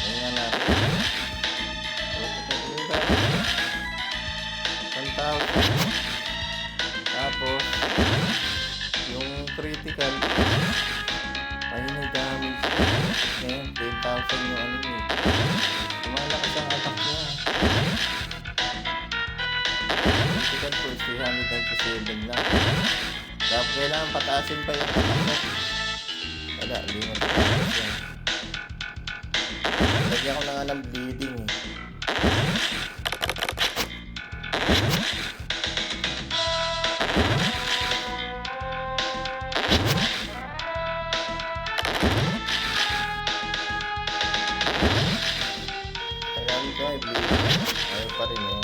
Tingnan natin. Tapos, yung critical, ay nag-damage. Ngayon, 10,000 yung ano eh. Lumalakas ang attack niya. Critical po, 397 lang. Dapat kailangan pataasin pa yung attack mo. Wala, hindi mo pataasin yan. Lagyan ko na nga ng bleeding eh. Ayaw pa rin eh.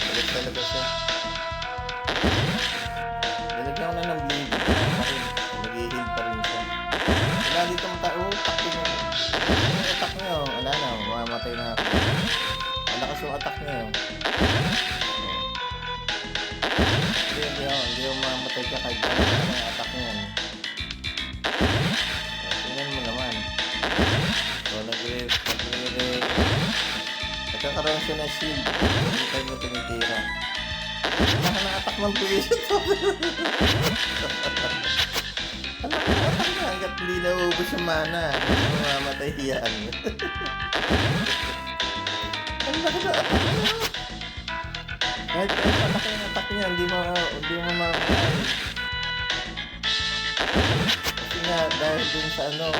Balik talaga siya. Nilagyan ko na ng bleeding pa rin. Nag-i-heal pa rin siya. Wala dito matao. Taktin mo. Yung attack niya oh. Wala na. Mamamatay na ako. Malakas yung attack niya oh. Hindi yung mamamatay ka kahit malakas yung attack niya. Tingnan mo naman. So, nagkakaroon siya ng shield. Hindi tayo mo tumitira. Naka-attack ng pulis ito. Naka-attack na hanggat hindi naubos yung mana. Hindi mamamatay yan. Ang laki na attack niya. Kahit malaki yung attack niya, hindi mo mamamatay. Kasi nga, dahil dun sa ano,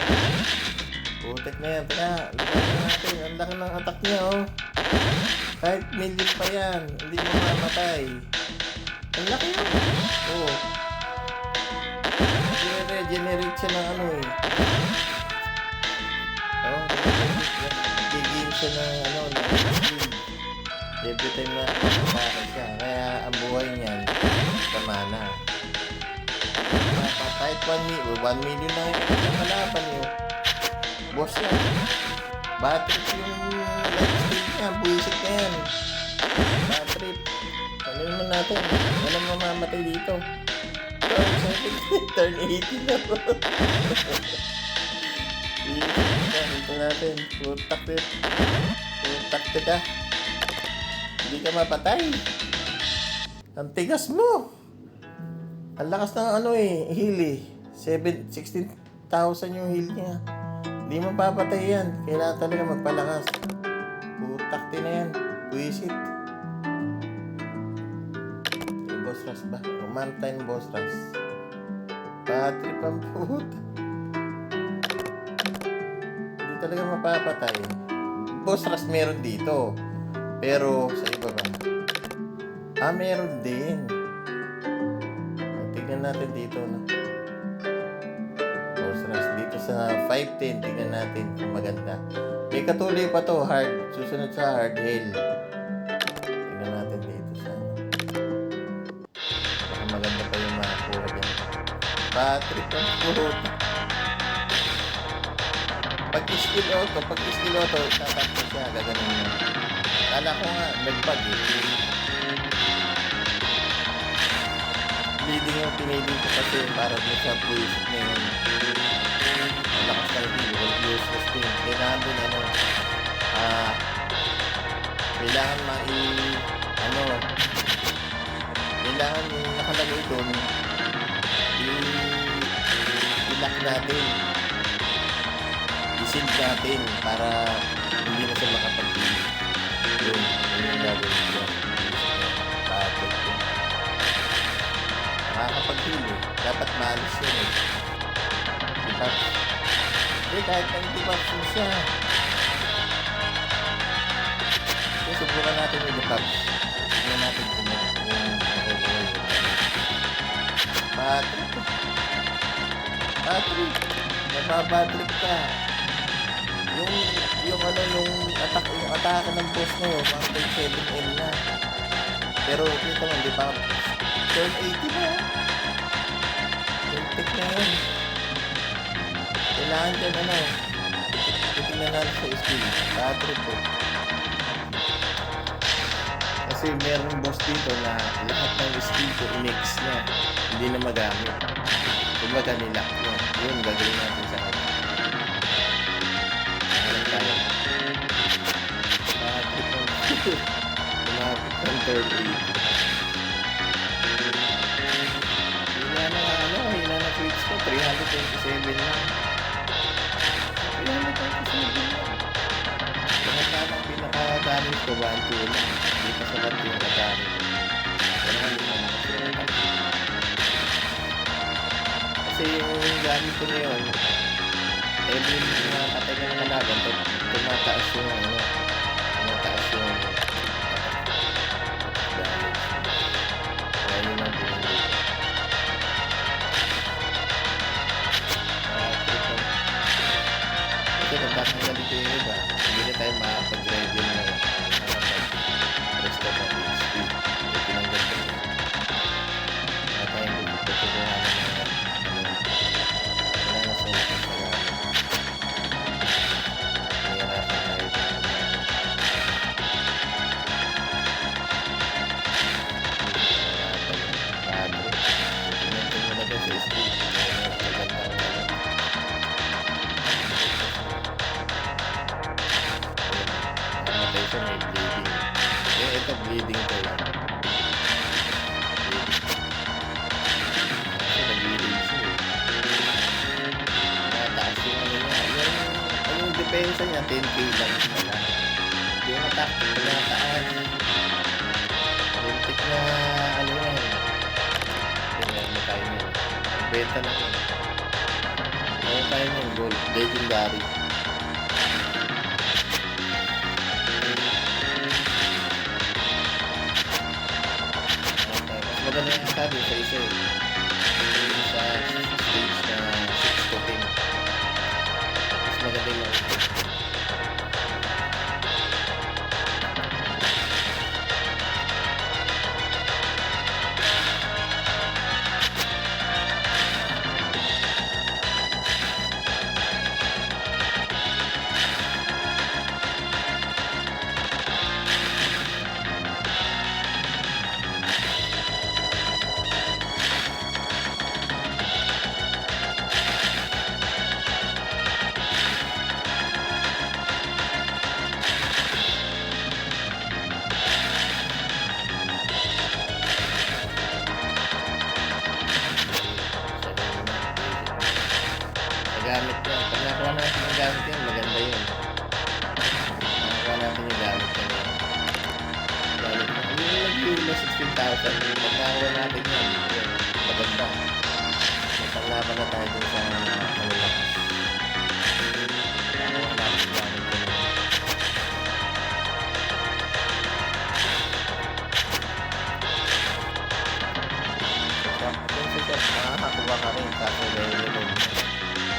putik na yan. Teka, lagyan natin. Ang laki ng attack niya, oh. Kahit million pa yan, hindi mo mamatay. Ang laki yun. Oh. Regenerate siya ng ano eh. Oh, gigin siya ng ano, ng shield. Every time na makakasakit siya. Kaya ang buhay niyan, kamana. Kahit 1 million lang yung kalaban niyo. Boss yan. Bad trip yung lifestyle niya. Buisit na yan. Bad trip. Ano naman natin? Walang mamamatay dito. Turn 80 na po. Ito natin. Putak trip. Putak ka. Hindi ka mapatay. Ang tigas mo. Ang lakas ng ano eh. Heal eh. 16,000 yung heal niya. Hindi mo papatay yan. Kailangan talaga magpalakas. Putakti na yan. Buisit. Yung boss rush ba? Mountain boss rush. Patrip ang puta. Hindi talaga mapapatay. Boss rush meron dito. Pero sa iba ba? Meron din. Tignan natin dito na. Dito sa 510, tignan natin kung maganda. May katuloy pa to, hard. Susunod sa hard hail. Tignan natin dito sa baka maganda pa yung makakuha dyan. Patrick ang puta. Pag-skill auto, tatapos siya, gaganon yun. Kala ko nga, nagpag eh. Leading yung pinili ko kasi para din sa buwisit na yun. Lakas tayo din, useless din. Kailangan din kailangan kailangan yung nakalagay doon, i-lock natin. I-shield natin para hindi na siya makapag-pili. Yun yung gagawin siya. Bakit yun? Nakakapag-pili. Dapat maalis yun eh. Diba? Kahit na hindi vaccine siya. So, subukan natin yung depab. Tignan natin kung makukuha. Patrick. Nababatrip ka. Yung atake ng boss mo, 1.7M na. Pero dito man, di ba? Turn 80 ba? Tintik na yun. Kailangan dyan titignan natin sa skill. Patrip po. Kasi meron boss dito na lahat ng skill ko i-mix niya. Hindi na magamit. Kumbaga nilak niya. Yun, gagawin natin sa kanya. Alam tayo. Lumapit ng third aid. Hina na switch ko. 327 lang. 327 lang. Ang pinaka-damage ko, 1-2 lang. Hindi pa sabat yung atari ko. Kaya hindi na nakasulat. Kasi yung gamit ko ngayon, every nakatay ka ng kalaban, tumataas yung tumataas yung damage. Kaya yun ang pinili ko. Kasi kung tatanggal dito yung iba, hindi na tayo makapag-drive yun na rest of the HP. Ito tinanggal ko yun. Kaya tayo tutukuhan ng mga wala na sa lakas sa gamit. Nahirapan tayo dito. Padre. Pinantin mo na doon sa SP. Magandang namatay siya, may bleeding. Ito bleeding ko lang. Bleeding. Kasi nag-bleeding siya eh. Mataas yung niya. Yung depensa niya, 10k lang pala. Yung attack, tumataas. Lintik na yan. Tingnan mo tayo niya. Benta na yun. Mayroon tayo niya, gold. Legendary. Maganda yung sabi sa isa eh. Sa stage na 6 to 10. Mas maganda yung gamit yan. Pag nakuha natin yung gamit yan, maganda yun. Nakuha natin yung gamit yan. Gamit yan. Ano yung nag-heal na 16,000? Pag nakuha natin yan, yun. Maganda. Magpanglaban na tayo dun sa malakas. Nakuha natin yung gamit yan. Kung sa shop, makakakuha ka rin. Kaso dahil yun.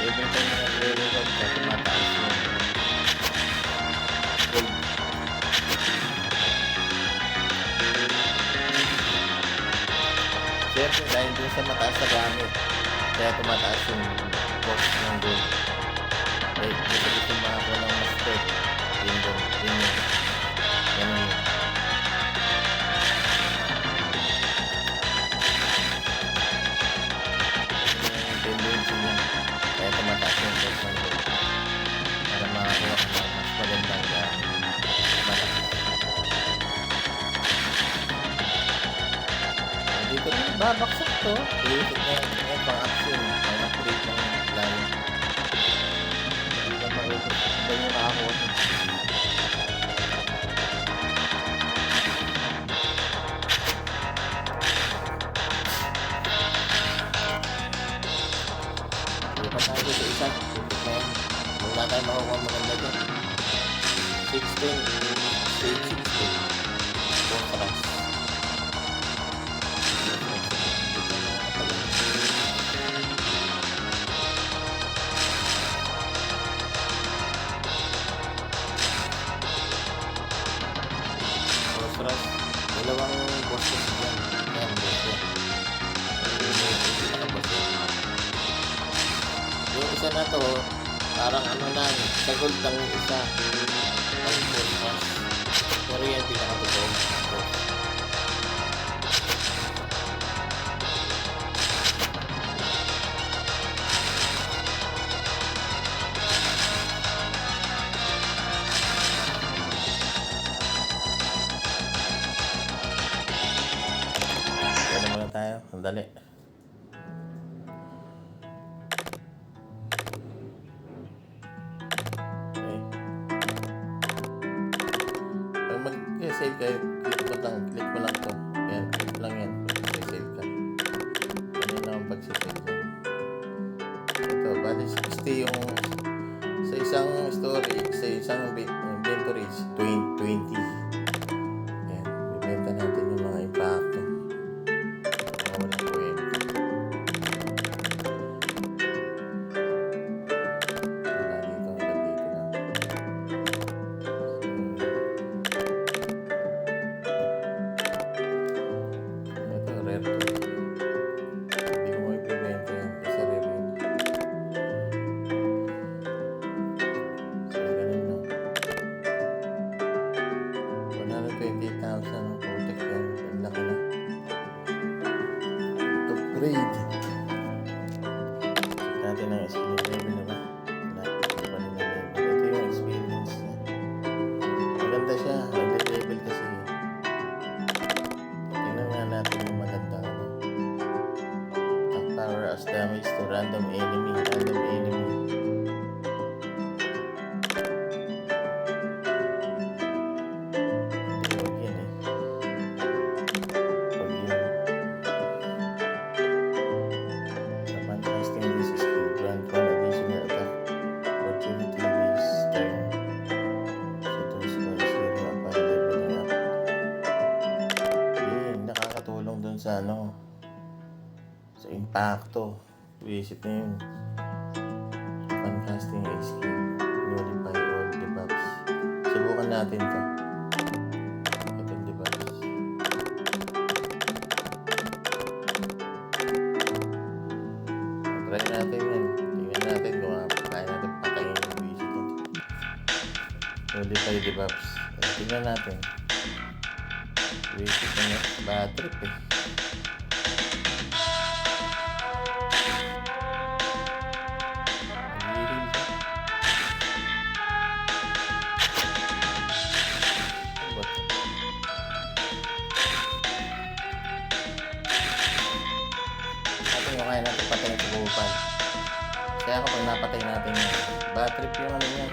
Every time na nag-reload ka, tumataas yung gold. Siyempre, dahil dun sa mataas na gamit, kaya tumataas yung box ng gold. Like, gusto makakuha ng master. Yun yun. Ganun yun. Yung tendency niya. Kaya tumataas yung box ng gold. Para makakuha ka ng mas magandang gamit. Malakas. Dito na babaksak to. Iisip na yan. Yan pang-action. Pang-upgrade ng line. Hindi na maubos. Hindi nyo makakuha. Hindi pa tayo sa isa. Iisip na yan. Wala tayo makukuha maganda dyan. 16. Stage 16. Contrast. Contrast. Dalawang bosses dyan. Yan, boss yan. Yung isa na to, parang ano lang, sa gold lang yung isa. Ang contrast. Pero yan pinakatotoo. Dali. Okay. Pag mag-save kayo, click mo lang to. Yan, click lang yan. Mag-save ka. Ganyan lang ang pag-save dyan. Ito, bali 60 yung sa isang story, sa isang inventory, 20. Yan, bibenta natin yung mga impacto. Walang kwenta. Wala dito, hanggang dito lang. Ito, rare to. Hindi ko magbibenta yan kasi rare yun. So, ganun lang. 128,000 ang protect yan. Ang laki na. Upgrade. Check natin ang experience level na ba? Wala. Hindi pa rin na level. Ito yung experience niya. Maganda siya. Level kasi. Tingnan nga natin yung maganda. Attack power as damage to random enemy. Random enemy. Hindi, wag yan eh. Wag yan. Sa Fantastic this is to grant one additional attack opportunity this turn. So those who are zero upon leveling up. Yun, nakakatulong dun sa ano, sa impacto. Visit na yun. Fantastic skill. Nullify all debuffs. Subukan natin to. Itong debuffs. Try natin yan. Tingnan natin kung kaya natin patayin yung visit nito. Nullify debuffs. Tingnan natin. Visit na yan. Bad trip eh. Nag-heal ka. Ano ba ito? Natin yung kaya natin patayin sa buupan. Kaya kapag napatay natin yun, bad trip yung ano yan.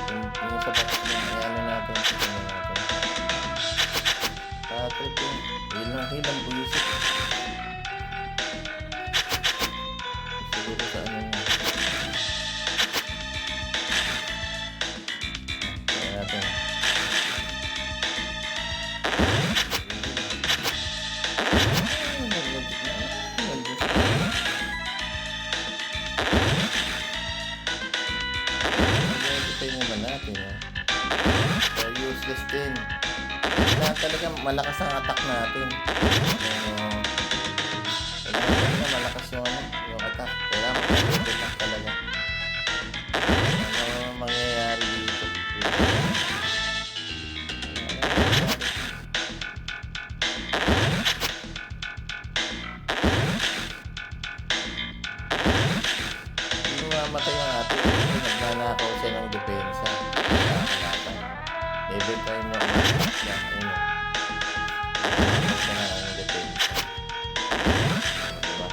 Yung sa box niya, ano natin, tingnan natin. Bad trip yung heal ang buisit. Siguro sa ano niya. Tingnan natin. Ito naman natin. So, useless din. Kailangan talaga malakas ang attack natin. Kailangan talaga malakas yung attack. Kailangan mag-level lang talaga. Ano mangyayari dito? Hindi mamatay ang atin. Nagnanakaw siya ng depensa. Every time na umatak siya, ayun o. Nagnanakaw siya ng depensa. Diba?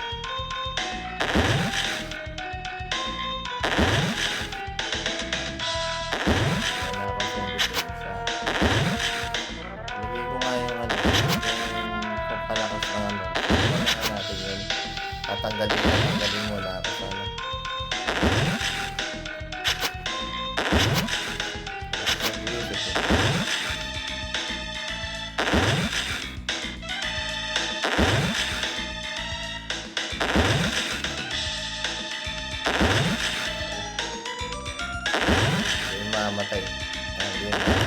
Nagnanakaw siya ng depensa. Lagay ko nga yung ano, yung pampalakas ng ano. Ano natin yun? Tatanggalin mo na ako sa ano. Mamatay. Hindi mamatay.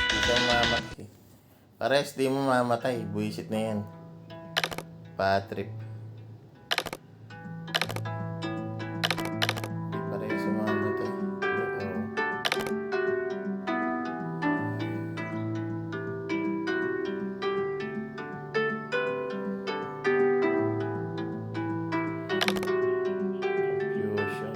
Hindi ka mamatay. Pares, di mo mamatay. Buisit na yan. Patrip. Di pares mamatay. Oo. Confusion.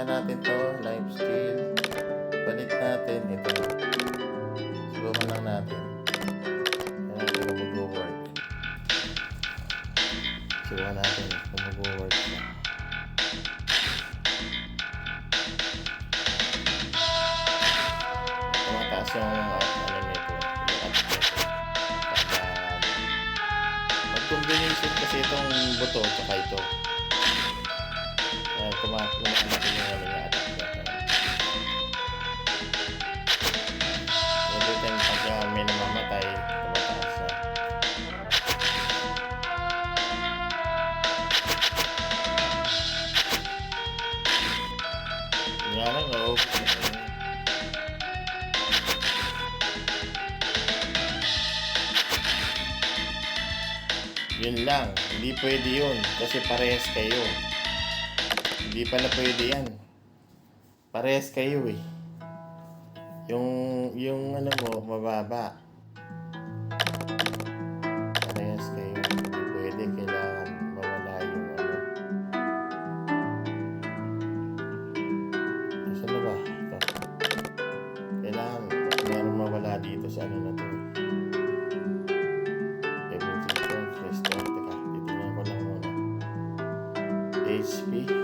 palitan natin to. Life steal. Palit natin ito. Subukan lang natin. Tignan natin kung mag-work. Subukan natin kung mag-work siya. Tumataas yung ano nito. Yung apps nito. Mag-combination kasi itong buto tsaka ito. Tumakas yung ano niya attack niya. Every time pagka may namamatay, tumataas siya. Nga lang, oh. Yun lang, hindi pwede yun kasi parehas kayo. Hindi pala pwede yan. Parehas kayo eh. Yung ano mo, mababa. Parehas kayo. Hindi pwede, kailangan mawala yung ano. Saan na ba? Ito. Kailangan meron mawala dito sa ano na to. Everything from restore. Teka, titignan ko lang muna. HP.